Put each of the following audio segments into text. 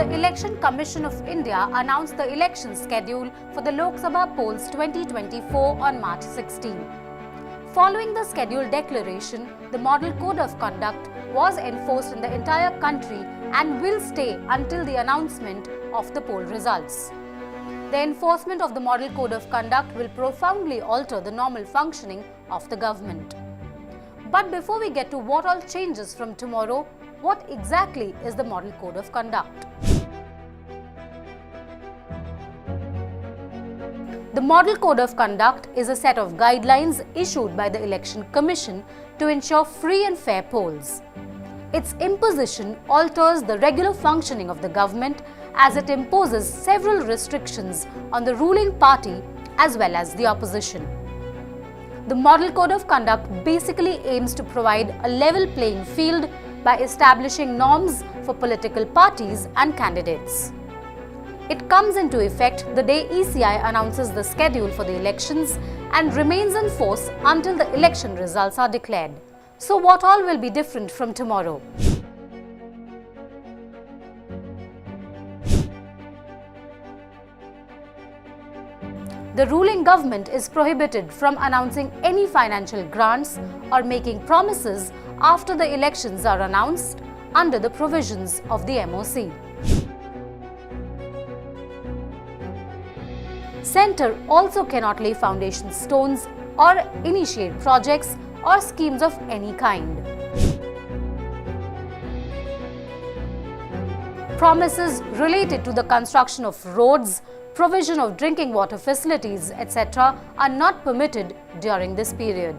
The Election Commission of India announced the election schedule for the Lok Sabha polls 2024 on March 16. Following the schedule declaration, the Model Code of Conduct was enforced in the entire country and will stay until the announcement of the poll results. The enforcement of the Model Code of Conduct will profoundly alter the normal functioning of the government. But before we get to what all changes from tomorrow, what exactly is the Model Code of Conduct? The Model Code of Conduct is a set of guidelines issued by the Election Commission to ensure free and fair polls. Its imposition alters the regular functioning of the government as it imposes several restrictions on the ruling party as well as the opposition. The Model Code of Conduct basically aims to provide a level playing field by establishing norms for political parties and candidates. It comes into effect the day ECI announces the schedule for the elections and remains in force until the election results are declared. So what all will be different from tomorrow? The ruling government is prohibited from announcing any financial grants or making promises after the elections are announced under the provisions of the MoC. Centre also cannot lay foundation stones or initiate projects or schemes of any kind. Promises related to the construction of roads, provision of drinking water facilities, etc. are not permitted during this period.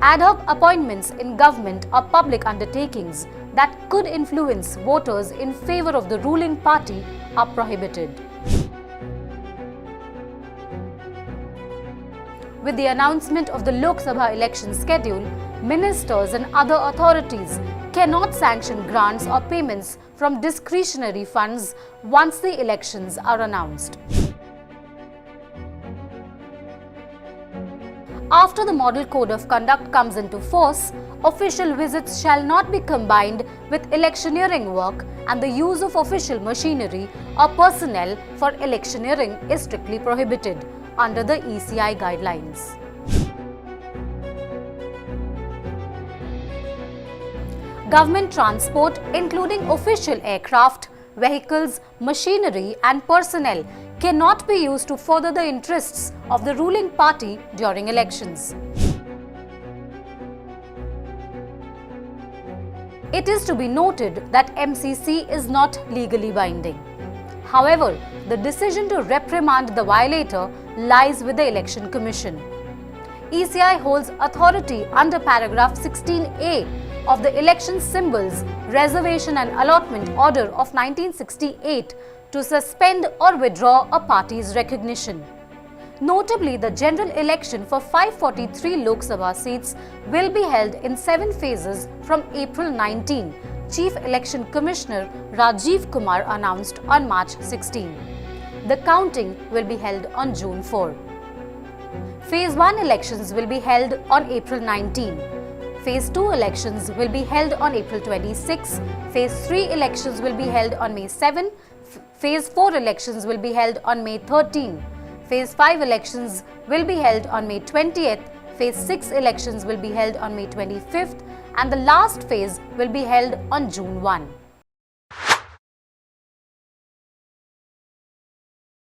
Ad hoc appointments in government or public undertakings that could influence voters in favor of the ruling party are prohibited. With the announcement of the Lok Sabha election schedule, ministers and other authorities cannot sanction grants or payments from discretionary funds once the elections are announced. After the Model Code of Conduct comes into force, official visits shall not be combined with electioneering work, and the use of official machinery or personnel for electioneering is strictly prohibited under the ECI guidelines. Government transport, including official aircraft, vehicles, machinery and personnel, cannot be used to further the interests of the ruling party during elections. It is to be noted that MCC is not legally binding. However, the decision to reprimand the violator lies with the Election Commission. ECI holds authority under paragraph 16A of the Election Symbols, Reservation and Allotment Order of 1968 to suspend or withdraw a party's recognition. Notably, the general election for 543 Lok Sabha seats will be held in 7 phases from April 19, Chief Election Commissioner Rajiv Kumar announced on March 16. The counting will be held on June 4. Phase 1 elections will be held on April 19. Phase 2 elections will be held on April 26. Phase 3 elections will be held on May 7. Phase 4 elections will be held on May 13. Phase 5 elections will be held on May 20th. Phase 6 elections will be held on May 25th. And the last phase will be held on June 1.